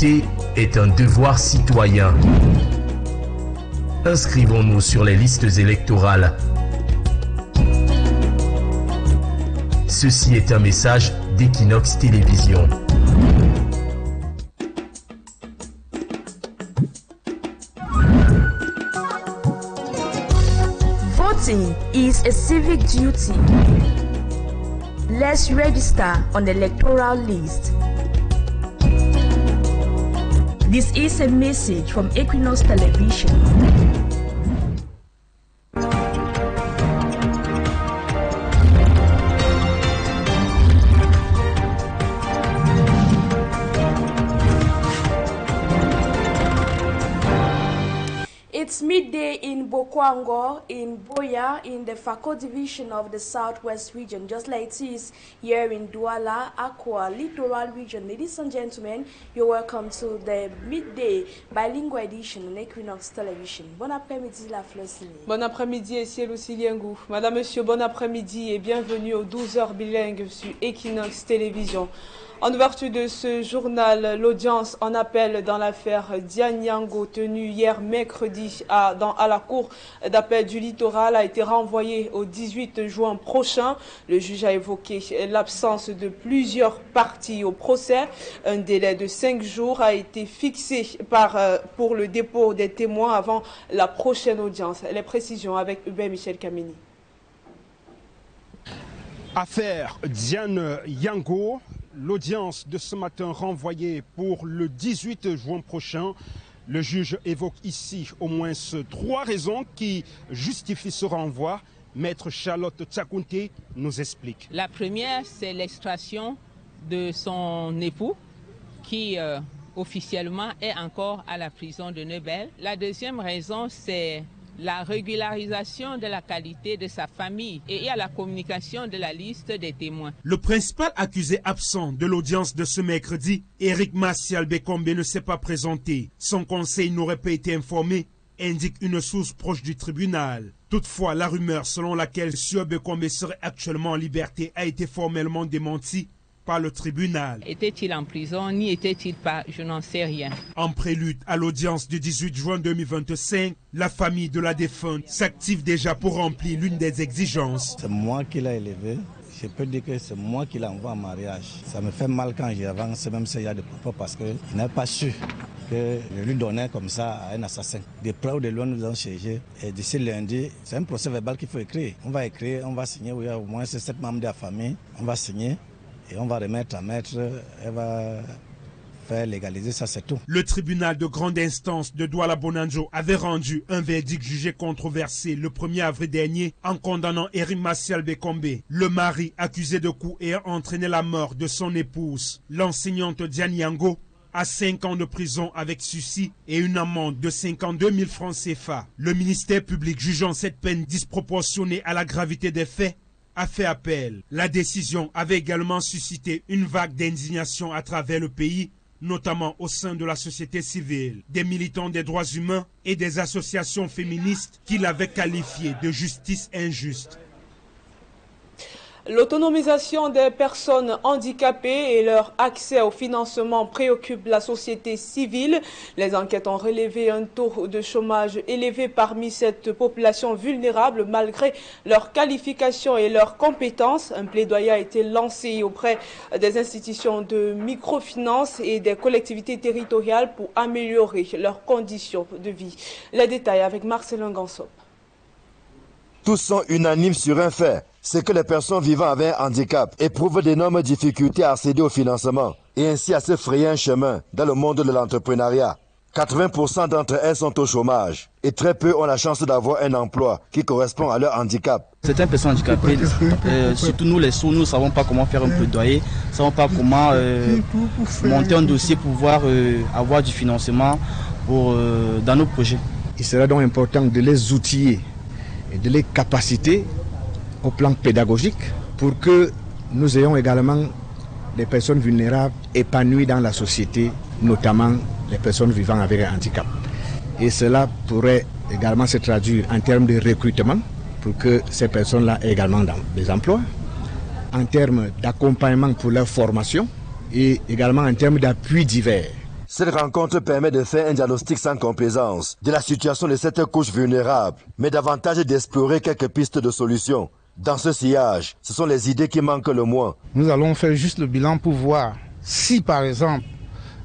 Voter est un devoir citoyen. Inscrivons-nous sur les listes électorales. Ceci est un message d'Équinoxe Télévision. Voting is a civic duty. Let's register on the electoral list. This is a message from Équinoxe Television. It's midday in Bokwango, in Boya, in the Fako division of the Southwest region, just like it is here in Douala, Akwa, Littoral region. Ladies and gentlemen, you're welcome to the midday bilingual edition on Équinoxe Television. Bon après-midi, la Fleussine. Bon après-midi, et ciel aussi Liengou. Madame, monsieur, bon après-midi et bienvenue aux 12h bilingues sur Équinoxe Télévision. En ouverture de ce journal, l'audience en appel dans l'affaire Dianyango tenue hier mercredi à la cour d'appel du littoral a été renvoyée au 18 juin prochain. Le juge a évoqué l'absence de plusieurs parties au procès. Un délai de 5 jours a été fixé pour le dépôt des témoins avant la prochaine audience. Les précisions avec Hubert Michel Kameni. Affaire Dianyango. L'audience de ce matin renvoyée pour le 18 juin prochain. Le juge évoque ici au moins 3 raisons qui justifient ce renvoi. Maître Charlotte Tsakounté nous explique. La première, c'est l'extraction de son époux qui officiellement est encore à la prison de Nebel. La deuxième raison, c'est la régularisation de la qualité de sa famille et à la communication de la liste des témoins. Le principal accusé absent de l'audience de ce mercredi, Éric Martial Bekombe, ne s'est pas présenté. Son conseil n'aurait pas été informé, indique une source proche du tribunal. Toutefois, la rumeur selon laquelle Sieur Bekombe serait actuellement en liberté a été formellement démentie par le tribunal. Était-il en prison, n'y était-il pas? Je n'en sais rien. En prélude à l'audience du 18 juin 2025, la famille de la défunte s'active déjà pour remplir l'une des exigences. C'est moi qui l'ai élevé. Je peux dire que c'est moi qui l'envoie en mariage. Ça me fait mal quand j'avance, même s'il y a des propos, parce qu'il n'a pas su que je lui donnais comme ça à un assassin. Des preuves de loi nous ont cherché. Et d'ici lundi, c'est un procès verbal qu'il faut écrire. On va écrire, on va signer, où il y a au moins 7 membres de la famille. On va signer. Et on va remettre à maître, elle va faire légaliser ça, c'est tout. Le tribunal de grande instance de Douala-Bonanjo avait rendu un verdict jugé controversé le 1er avril dernier en condamnant Éric Martial Bekombe, le mari accusé de coups ayant entraîné la mort de son épouse, l'enseignante Dianyango, à 5 ans de prison avec sursis et une amende de 52 000 francs CFA. Le ministère public, jugeant cette peine disproportionnée à la gravité des faits, a fait appel. La décision avait également suscité une vague d'indignation à travers le pays, notamment au sein de la société civile, des militants des droits humains et des associations féministes qui l'avaient qualifié de justice injuste. L'autonomisation des personnes handicapées et leur accès au financement préoccupe la société civile. Les enquêtes ont relevé un taux de chômage élevé parmi cette population vulnérable malgré leur qualification et leurs compétences. Un plaidoyer a été lancé auprès des institutions de microfinance et des collectivités territoriales pour améliorer leurs conditions de vie. Les détails avec Marcelin Gansop. Tous sont unanimes sur un fait, c'est que les personnes vivant avec un handicap éprouvent d'énormes difficultés à accéder au financement et ainsi à se frayer un chemin dans le monde de l'entrepreneuriat. 80% d'entre elles sont au chômage et très peu ont la chance d'avoir un emploi qui correspond à leur handicap. Certaines personnes handicapées, surtout nous les sourds, nous ne savons pas comment faire un plaidoyer, nous ne savons pas comment monter un dossier pour pouvoir avoir du financement dans nos projets. Il serait donc important de les outiller et de les capaciter au plan pédagogique pour que nous ayons également des personnes vulnérables épanouies dans la société, notamment les personnes vivant avec un handicap. Et cela pourrait également se traduire en termes de recrutement pour que ces personnes-là aient également des emplois, en termes d'accompagnement pour leur formation et également en termes d'appui divers. Cette rencontre permet de faire un diagnostic sans complaisance de la situation de cette couche vulnérable, mais davantage d'explorer quelques pistes de solutions. Dans ce sillage, ce sont les idées qui manquent le moins. Nous allons faire juste le bilan pour voir si, par exemple,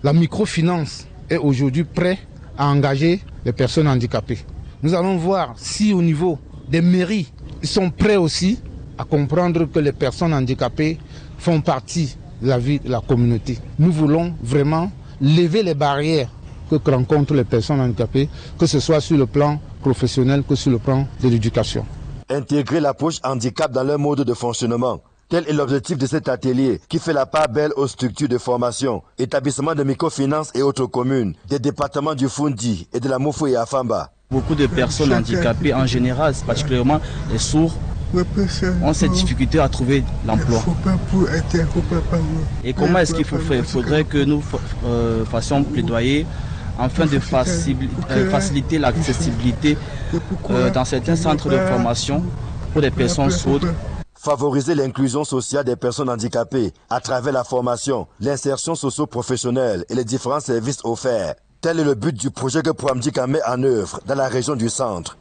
la microfinance est aujourd'hui prête à engager les personnes handicapées. Nous allons voir si au niveau des mairies, ils sont prêts aussi à comprendre que les personnes handicapées font partie de la vie de la communauté. Nous voulons vraiment lever les barrières que rencontrent les personnes handicapées, que ce soit sur le plan professionnel que sur le plan de l'éducation. Intégrer l'approche handicap dans leur mode de fonctionnement. Tel est l'objectif de cet atelier qui fait la part belle aux structures de formation, établissements de microfinance et autres communes, des départements du Fundi et de la Mofo et Afamba. Beaucoup de personnes handicapées en général, particulièrement les sourds, ont cette difficulté à trouver l'emploi. Et comment est-ce qu'il faut faire? Il faudrait que nous fassions plaidoyer afin de faciliter l'accessibilité dans certains centres de formation pour les personnes sourdes. Favoriser l'inclusion sociale des personnes handicapées à travers la formation, l'insertion socio-professionnelle et les différents services offerts. Tel est le but du projet que Pramdika met en œuvre dans la région du centre.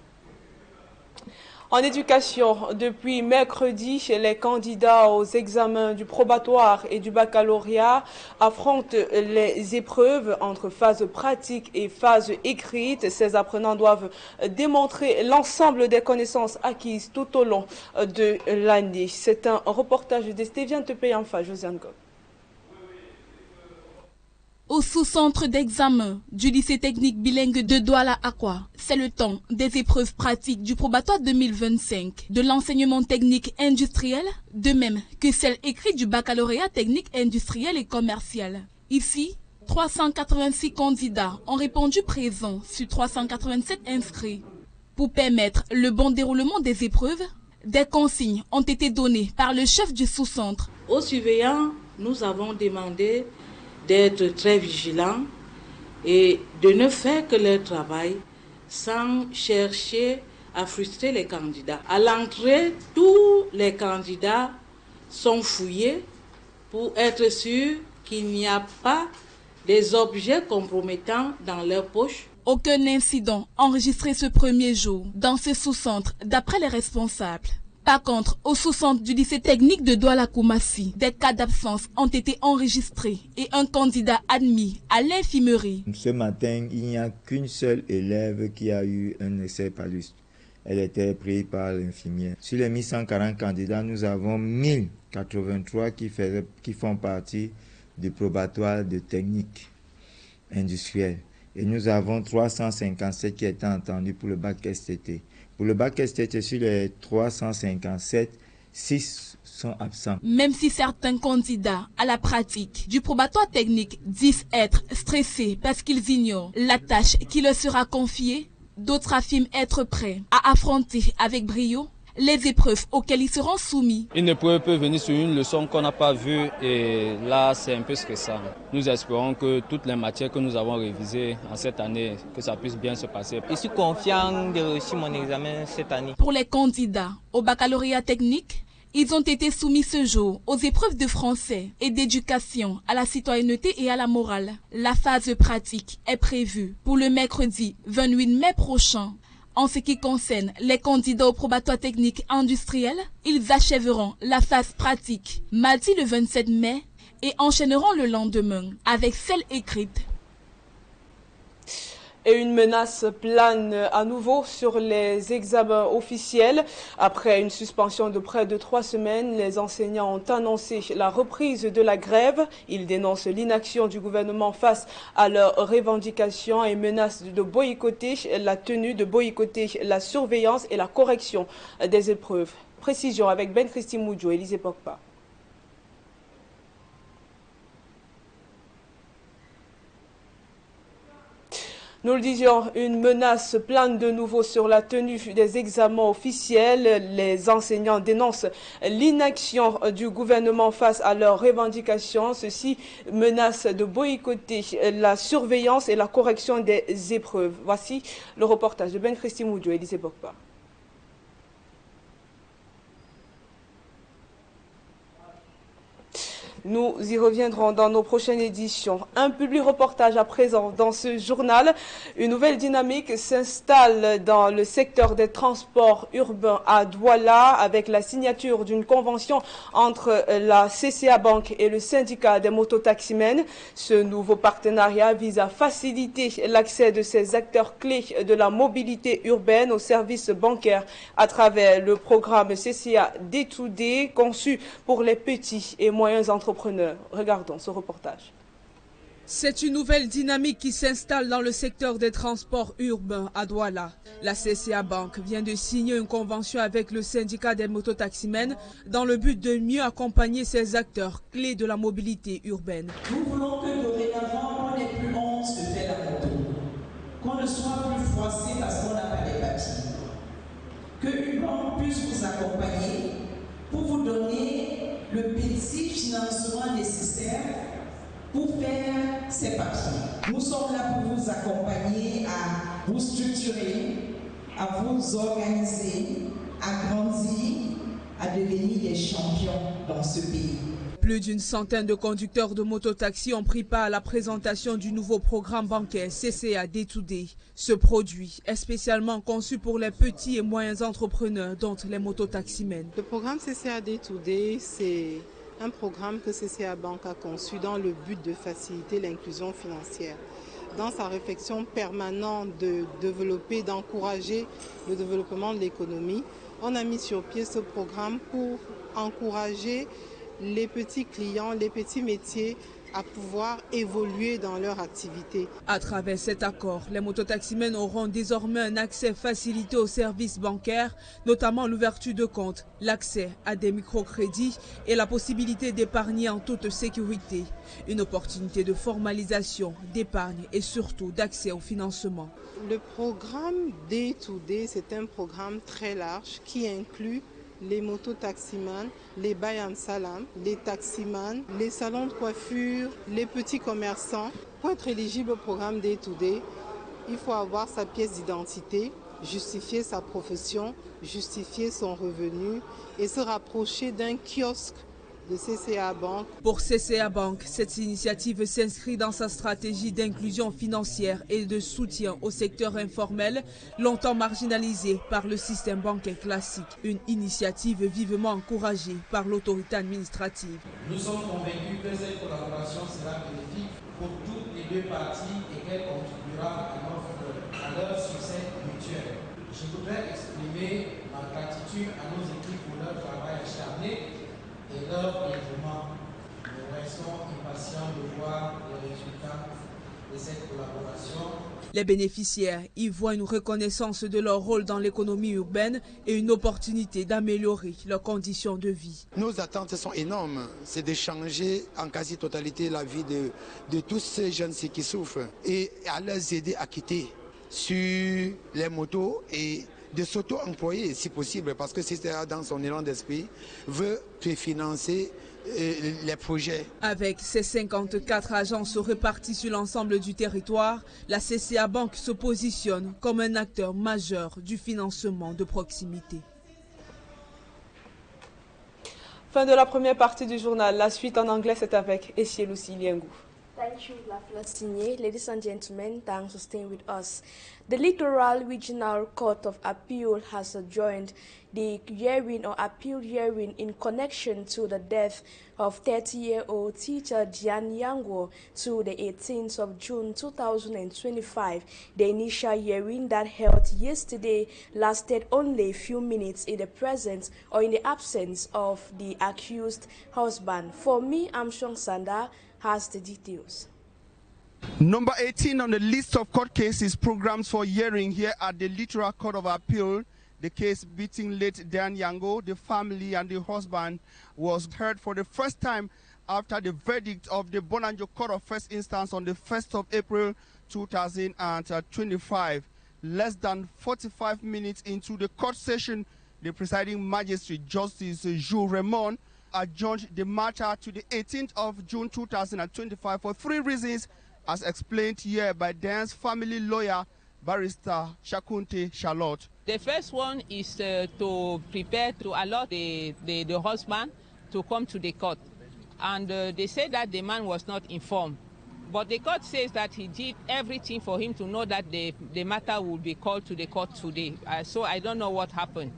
En éducation, depuis mercredi, les candidats aux examens du probatoire et du baccalauréat affrontent les épreuves entre phase pratique et phase écrite. Ces apprenants doivent démontrer l'ensemble des connaissances acquises tout au long de l'année. C'est un reportage de Stéphane Tepeyamfa, Josiane Gog. Au sous-centre d'examen du lycée technique bilingue de Douala-Akwa, c'est le temps des épreuves pratiques du probatoire 2025 de l'enseignement technique industriel, de même que celles écrites du baccalauréat technique industriel et commercial. Ici, 386 candidats ont répondu présents sur 387 inscrits. Pour permettre le bon déroulement des épreuves, des consignes ont été données par le chef du sous-centre. Aux surveillants, nous avons demandé d'être très vigilants et de ne faire que leur travail sans chercher à frustrer les candidats. À l'entrée, tous les candidats sont fouillés pour être sûrs qu'il n'y a pas des objets compromettants dans leur poche. Aucun incident enregistré ce premier jour dans ce sous-centre d'après les responsables. Par contre, au sous-centre du lycée technique de Douala-Koumassi, des cas d'absence ont été enregistrés et un candidat admis à l'infirmerie. Ce matin, il n'y a qu'une seule élève qui a eu un essai palus. Elle était prise par l'infirmière. Sur les 1140 candidats, nous avons 1083 qui font partie du probatoire de technique industrielle. Et nous avons 357 qui étaient entendus pour le bac STT. Pour le bac STT, sur les 357, 6 sont absents. Même si certains candidats à la pratique du probatoire technique disent être stressés parce qu'ils ignorent la tâche qui leur sera confiée, d'autres affirment être prêts à affronter avec brio les épreuves auxquelles ils seront soumis. Une épreuve peut venir sur une leçon qu'on n'a pas vue et là c'est un peu stressant. Nous espérons que toutes les matières que nous avons révisées en cette année, que ça puisse bien se passer. Je suis confiant de réussir mon examen cette année. Pour les candidats au baccalauréat technique, ils ont été soumis ce jour aux épreuves de français et d'éducation à la citoyenneté et à la morale. La phase pratique est prévue pour le mercredi 28 mai prochain. En ce qui concerne les candidats au probatoire technique industriel, ils achèveront la phase pratique mardi le 27 mai et enchaîneront le lendemain avec celle écrite. Et une menace plane à nouveau sur les examens officiels. Après une suspension de près de 3 semaines, les enseignants ont annoncé la reprise de la grève. Ils dénoncent l'inaction du gouvernement face à leurs revendications et menacent de boycotter la tenue, de boycotter la surveillance et la correction des épreuves. Précision avec Ben Christy Moudjo et Élisée Pokpa. Nous le disions, une menace plane de nouveau sur la tenue des examens officiels. Les enseignants dénoncent l'inaction du gouvernement face à leurs revendications. Ceux-ci menacent de boycotter la surveillance et la correction des épreuves. Voici le reportage de Ben Christy Moudjo et Élisée Pokpa. Nous y reviendrons dans nos prochaines éditions. Un public reportage à présent dans ce journal. Une nouvelle dynamique s'installe dans le secteur des transports urbains à Douala avec la signature d'une convention entre la CCA Bank et le syndicat des mototaximens. Ce nouveau partenariat vise à faciliter l'accès de ces acteurs clés de la mobilité urbaine aux services bancaires à travers le programme CCA D2D conçu pour les petits et moyens entrepreneurs. Regardons ce reportage. C'est une nouvelle dynamique qui s'installe dans le secteur des transports urbains à Douala. La CCA Bank vient de signer une convention avec le syndicat des mototaximens dans le but de mieux accompagner ces acteurs clés de la mobilité urbaine. Nous voulons que dorénavant, on n'ait plus honte de faire la moto, qu'on ne soit plus froissé parce qu'on n'a pas les papiers, qu'une banque puisse vous accompagner pour vous donner le petit financement nécessaire pour faire ces papiers. Nous sommes là pour vous accompagner à vous structurer, à vous organiser, à grandir, à devenir des champions dans ce pays. Plus d'une centaine de conducteurs de mototaxi ont pris part à la présentation du nouveau programme bancaire CCA D2D. Ce produit est spécialement conçu pour les petits et moyens entrepreneurs, dont les mototaximens. Le programme CCA D2D, c'est un programme que CCA Bank a conçu dans le but de faciliter l'inclusion financière. Dans sa réflexion permanente de développer, d'encourager le développement de l'économie, on a mis sur pied ce programme pour encourager les petits clients, les petits métiers à pouvoir évoluer dans leur activité. À travers cet accord, les mototaximens auront désormais un accès facilité aux services bancaires, notamment l'ouverture de compte, l'accès à des microcrédits et la possibilité d'épargner en toute sécurité. Une opportunité de formalisation, d'épargne et surtout d'accès au financement. Le programme D2D, c'est un programme très large qui inclut les mototaximans, les bayan salam, les taximans, les salons de coiffure, les petits commerçants. Pour être éligible au programme D2D, il faut avoir sa pièce d'identité, justifier sa profession, justifier son revenu et se rapprocher d'un kiosque de CCA Bank. Pour CCA Bank, cette initiative s'inscrit dans sa stratégie d'inclusion financière et de soutien au secteur informel, longtemps marginalisé par le système bancaire classique. Une initiative vivement encouragée par l'autorité administrative. Nous sommes convaincus que cette collaboration sera bénéfique pour toutes les deux parties et qu'elle contribuera à leur succès mutuel. Je voudrais exprimer ma gratitude à nos équipes pour leur travail acharné et leur dévouement. Nous restons impatients de voir les résultats de cette collaboration. Les bénéficiaires y voient une reconnaissance de leur rôle dans l'économie urbaine et une opportunité d'améliorer leurs conditions de vie. Nos attentes sont énormes, c'est de changer en quasi-totalité la vie de tous ces jeunes qui souffrent et à les aider à quitter sur les motos et de s'auto-employer si possible, parce que c'est dans son élan d'esprit, veut financer les projets. Avec ses 54 agences réparties sur l'ensemble du territoire, la CCA Bank se positionne comme un acteur majeur du financement de proximité. Fin de la première partie du journal. La suite en anglais, c'est avec Essielusi Liengou. Thank you, Laflasigné. Ladies and gentlemen, thanks for staying with us. The Littoral Regional Court of Appeal has adjourned the hearing or appeal hearing in connection to the death of 30-year-old teacher Jian Yanguo to the 18th of June 2025. The initial hearing that held yesterday lasted only a few minutes in the presence or in the absence of the accused husband. For me, Amshong Sanda has the details. Number 18 on the list of court cases programs for hearing here at the Littoral Court of Appeal, the case beating late Dan Yango, the family and the husband, was heard for the first time after the verdict of the Bonanjo Court of First Instance on the 1st of April 2025. Less than 45 minutes into the court session, the presiding magistrate, Justice Jules Raymond, adjourned the matter to the 18th of June 2025 for 3 reasons, as explained here by Dan's family lawyer, Barrister Shakunte Charlotte. The first one is to prepare to allow the husband to come to the court And they say that the man was not informed. But the court says that he did everything for him to know that the matter will be called to the court today. So I don't know what happened.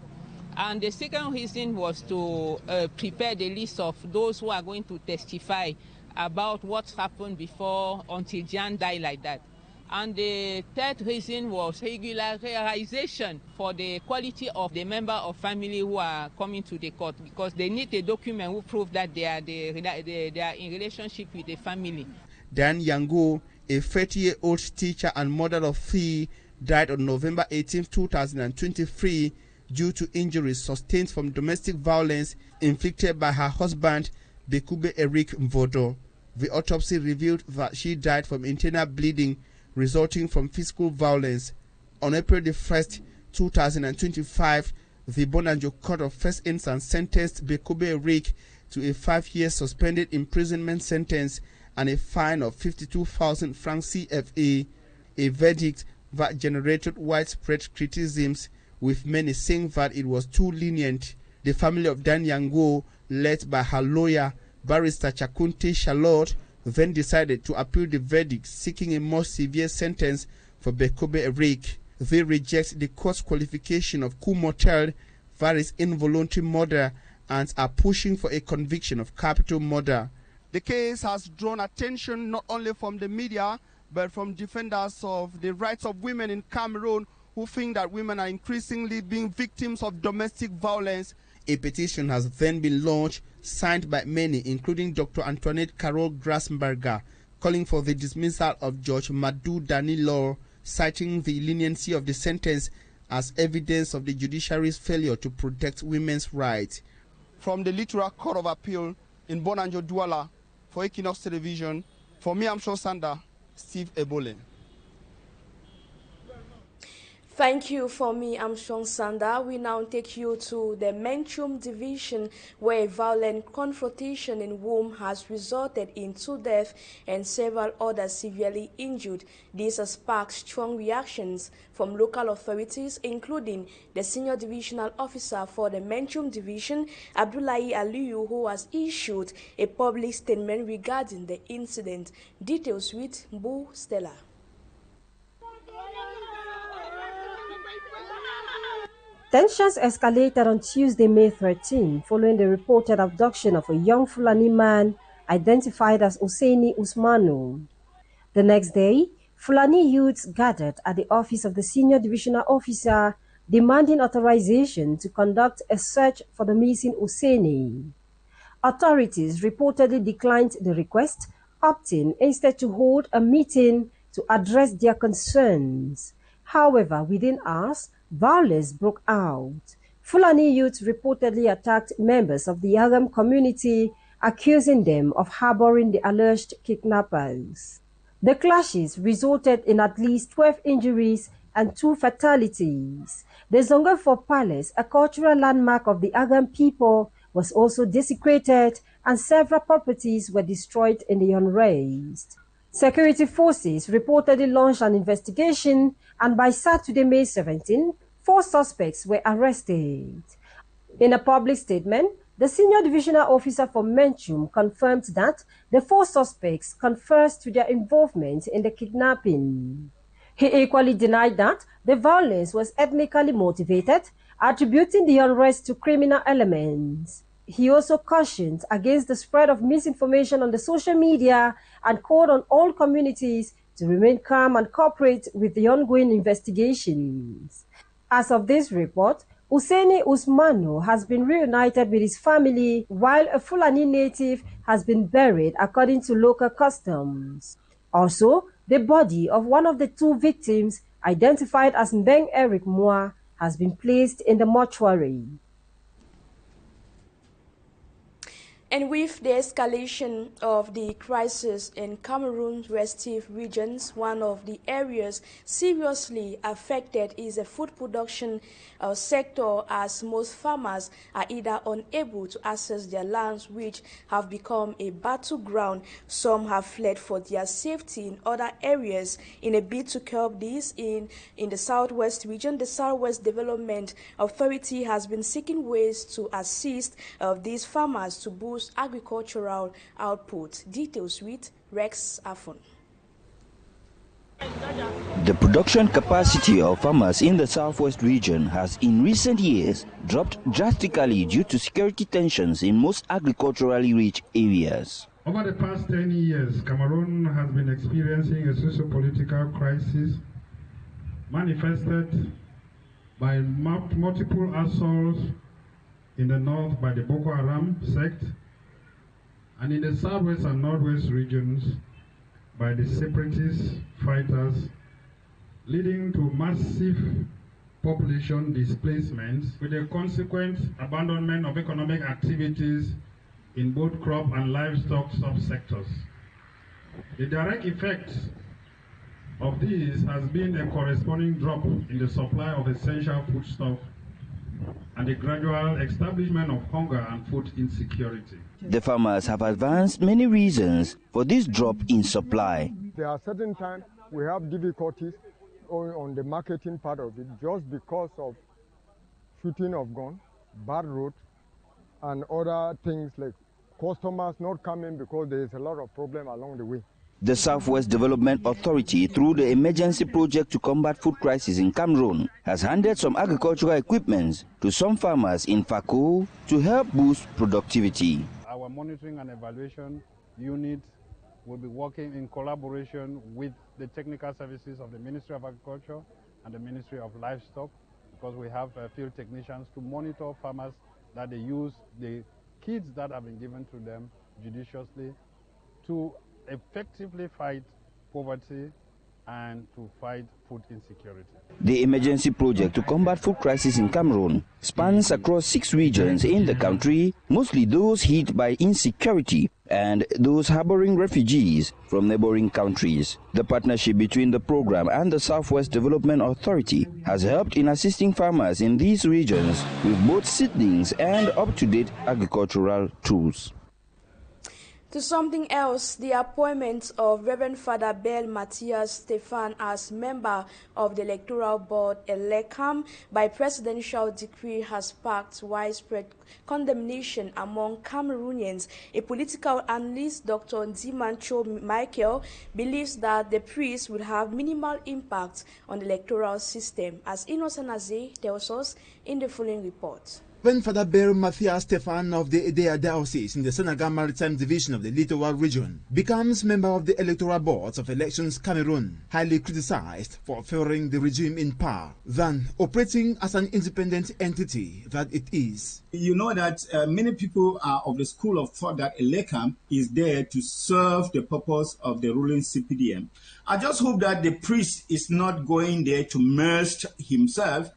And the second reason was to prepare the list of those who are going to testify about what happened before until Jan died like that. And the third reason was regularization for the quality of the member of family who are coming to the court, because they need a document who prove that they are in relationship with the family. Dan Yango, a 30-year-old teacher and mother of 3, died on November 18, 2023 due to injuries sustained from domestic violence inflicted by her husband, Bekube Eric Mvodo. The autopsy revealed that she died from internal bleeding resulting from physical violence. On April 1, 2025, the Bonanjo Court of First Instance sentenced Bekube Eric to a 5-year suspended imprisonment sentence and a fine of 52,000 francs CFA, a verdict that generated widespread criticisms, with many saying that it was too lenient. The family of Dan Yango, led by her lawyer, Barrister Chakunte Charlotte, then decided to appeal the verdict, seeking a more severe sentence for Bekube Eric. They reject the court's qualification of coup mortel, that is involuntary murder, and are pushing for a conviction of capital murder. The case has drawn attention not only from the media, but from defenders of the rights of women in Cameroon, who think that women are increasingly being victims of domestic violence. A petition has then been launched, signed by many, including Dr. Antoinette Carol Grasberger, calling for the dismissal of Judge Madu Danilo, citing the leniency of the sentence as evidence of the judiciary's failure to protect women's rights. From the Literal Court of Appeal in Bonanjo Douala, for Équinoxe Television, for me, I'm Sanda, Steve Ebole. Thank you. For me, I'm Sanda. We now take you to the Menchum division, where a violent confrontation in Womb has resulted in 2 deaths and several others severely injured. This has sparked strong reactions from local authorities, including the senior divisional officer for the Menchum division, Abdullahi Aliyu, who has issued a public statement regarding the incident. Details with Mbu Stella. Tensions escalated on Tuesday, May 13, following the reported abduction of a young Fulani man identified as Hussaini Usmanu. The next day, Fulani youths gathered at the office of the senior divisional officer, demanding authorization to conduct a search for the missing Hussaini. Authorities reportedly declined the request, opting instead to hold a meeting to address their concerns. However, within hours, violence broke out. Fulani youths reportedly attacked members of the Agam community, accusing them of harboring the alleged kidnappers. The clashes resulted in at least 12 injuries and 2 fatalities. The Zongafo Palace, a cultural landmark of the Agam people, was also desecrated, and several properties were destroyed in the unrest. Security forces reportedly launched an investigation, and by Saturday, May 17, 4 suspects were arrested. In a public statement, the senior divisional officer for Menchum confirmed that the 4 suspects confessed to their involvement in the kidnapping. He equally denied that the violence was ethnically motivated, attributing the unrest to criminal elements. He also cautioned against the spread of misinformation on the social media and called on all communities to remain calm and cooperate with the ongoing investigations. As of this report, Hussaini Usmanu has been reunited with his family, while a Fulani native has been buried according to local customs. Also, the body of one of the 2 victims, identified as Mbeng Eric Moa, has been placed in the mortuary. And with the escalation of the crisis in Cameroon's restive regions, one of the areas seriously affected is the food production sector, as most farmers are either unable to access their lands, which have become a battleground. Some have fled for their safety in other areas. In a bid to curb this, in the southwest region, the Southwest Development Authority has been seeking ways to assist these farmers to boost boost agricultural output. Details with Rex Afon. The production capacity of farmers in the southwest region has in recent years dropped drastically due to security tensions in most agriculturally rich areas. Over the past 10 years, Cameroon has been experiencing a socio-political crisis manifested by multiple assaults in the north by the Boko Haram sect and in the southwest and northwest regions by the separatist fighters, leading to massive population displacements with a consequent abandonment of economic activities in both crop and livestock subsectors. The direct effect of this has been a corresponding drop in the supply of essential foodstuffs and the gradual establishment of hunger and food insecurity. The farmers have advanced many reasons for this drop in supply. There are certain times we have difficulties on the marketing part of it just because of shooting of guns, bad roads, and other things like customers not coming because there is a lot of problem along the way. The Southwest Development Authority, through the emergency project to combat food crisis in Cameroon, has handed some agricultural equipment to some farmers in Fako to help boost productivity. Our monitoring and evaluation unit will be working in collaboration with the technical services of the Ministry of Agriculture and the Ministry of Livestock, because we have field technicians to monitor farmers that they use the kits that have been given to them judiciously to effectively fight poverty and to fight food insecurity. The emergency project to combat food crisis in Cameroon spans across 6 regions in the country, mostly those hit by insecurity and those harboring refugees from neighboring countries. The partnership between the program and the Southwest Development Authority has helped in assisting farmers in these regions with both seedlings and up-to-date agricultural tools. To something else, the appointment of Reverend Father Bell Matthias Stefan as member of the Electoral Board (ELECAM) by presidential decree has sparked widespread condemnation among Cameroonians. A political analyst, Dr. Ndimancho Michael, believes that the priest will have minimal impact on the electoral system, as Innocent Aze tells us in the following report. When Father Bell Matthias Stefan of the Edea Diocese in the Senegal Maritime Division of the Littoral Region becomes member of the Electoral Boards of Elections Cameroon, highly criticized for favoring the regime in power than operating as an independent entity that it is. You know that many people are of the school of thought that ELECAM is there to serve the purpose of the ruling CPDM. I just hope that the priest is not going there to immerse himself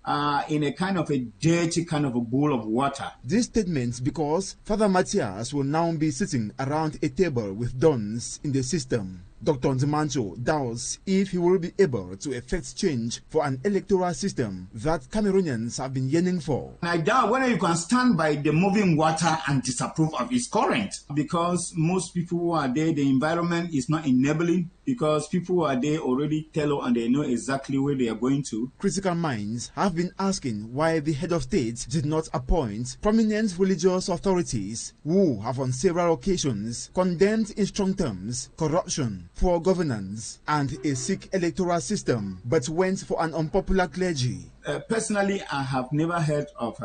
in a kind of a dirty kind of a bowl of water. This statement because Father Matthias will now be sitting around a table with dons in the system. Dr. Ndimancho doubts if he will be able to effect change for an electoral system that Cameroonians have been yearning for. I doubt whether you can stand by the moving water and disapprove of its current, because most people who are there, the environment is not enabling, because people who are there already tell and they know exactly where they are going to. Critical minds have been asking why the head of state did not appoint prominent religious authorities who have on several occasions condemned in strong terms corruption, poor governance and a sick electoral system, but went for an unpopular clergy. Personally, I have never heard of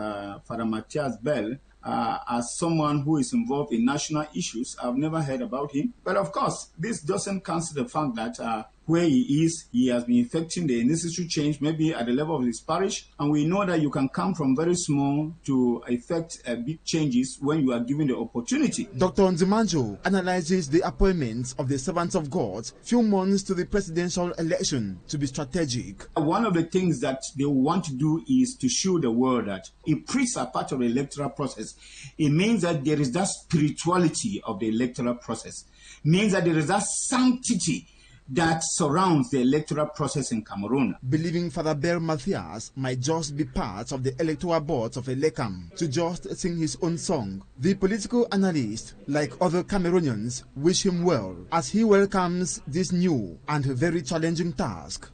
Father Matthias Bell. As someone who is involved in national issues, I've never heard about him. But of course, this doesn't cancel the fact that where he has been effecting the necessary change, maybe at the level of his parish. And we know that you can come from very small to effect big changes when you are given the opportunity. Dr. Ndimancho analyzes the appointments of the servants of God few months to the presidential election to be strategic. One of the things that they want to do is to show the world that if priests are part of the electoral process, it means that there is that spirituality of the electoral process. It means that there is that sanctity that surrounds the electoral process in Cameroon. Believing Father Bell Matthias might just be part of the electoral boards of ELECAM to just sing his own song, the political analyst, like other Cameroonians, wish him well as he welcomes this new and very challenging task.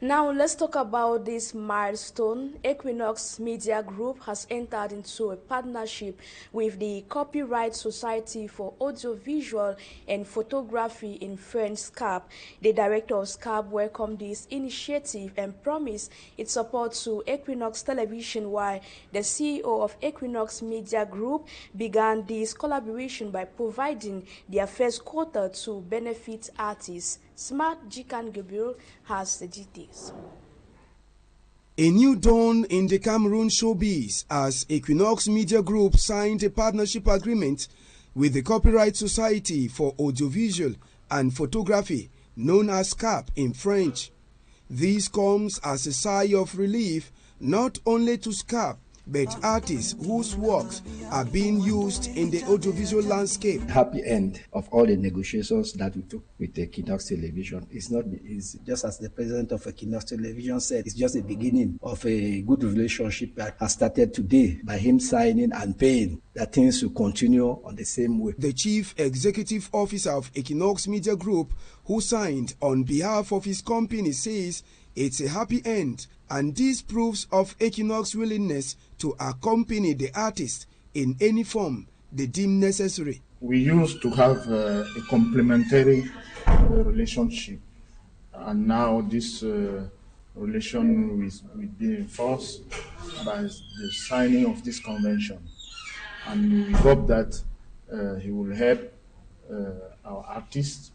Now let's talk about this milestone. Équinoxe Media Group has entered into a partnership with the Copyright Society for Audiovisual and Photography in French, SCAP. The director of SCAP welcomed this initiative and promised its support to Équinoxe Television, while the CEO of Équinoxe Media Group began this collaboration by providing their first quota to benefit artists. Smart Jikan Gabriel has the details. A new dawn in the Cameroon showbiz as Équinoxe Media Group signed a partnership agreement with the Copyright Society for Audiovisual and Photography, known as CAP in French. This comes as a sigh of relief not only to CAP, but artists whose works are being used in the audiovisual landscape. Happy end of all the negotiations that we took with Équinoxe Television. It's just as the president of Équinoxe Television said, it's just the beginning of a good relationship that has started today by him signing and paying, that things will continue on the same way. The chief executive officer of Équinoxe Media Group, who signed on behalf of his company, says it's a happy end, and this proves of Équinoxe's willingness to accompany the artist in any form they deem necessary. We used to have a complementary relationship, and now this relation will be enforced by the signing of this convention, and we hope that he will help our artists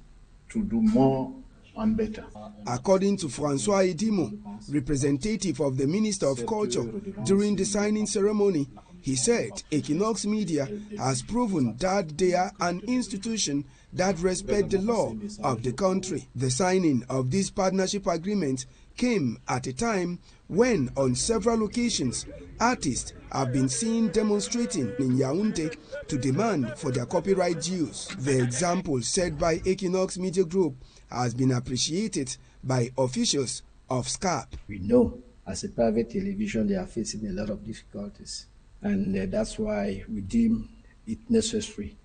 to do more and better. According to Francois Edimo, representative of the Minister of Culture, during the signing ceremony, he said Équinoxe Media has proven that they are an institution that respects the law of the country. The signing of this partnership agreement came at a time when, on several occasions, artists have been seen demonstrating in Yaoundé to demand for their copyright dues. The example set by Équinoxe Media Group has been appreciated by officials of SCAP. We know as a private television they are facing a lot of difficulties, and that's why we deem it necessary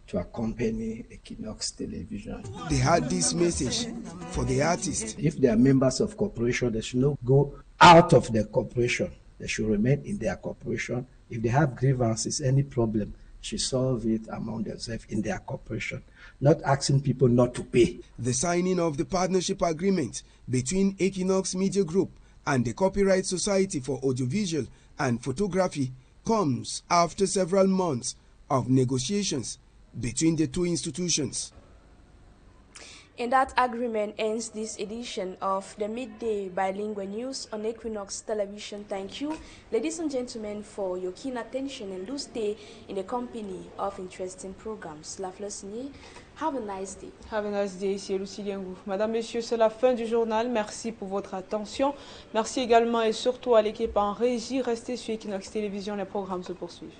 to accompany Équinoxe Television. They had this message for the artists. If they are members of corporation, they should not go out of the corporation. They should remain in their corporation. If they have grievances, any problem, should solve it among themselves in their corporation, not asking people not to pay. The signing of the partnership agreement between Équinoxe Media Group and the Copyright Society for Audiovisual and Photography comes after several months of negotiations between the two institutions. And that agreement ends this edition of the Midday Bilingual News on Équinoxe Television. Thank you, ladies and gentlemen, for your keen attention, and do stay in the company of interesting programs. La Fleur Signée, have a nice day. Have a nice day, ici Lucie Liengou. Madame, Messieurs, c'est la fin du journal. Merci pour votre attention. Merci également et surtout à l'équipe en régie. Restez sur Équinoxe Télévision, les programmes se poursuivent.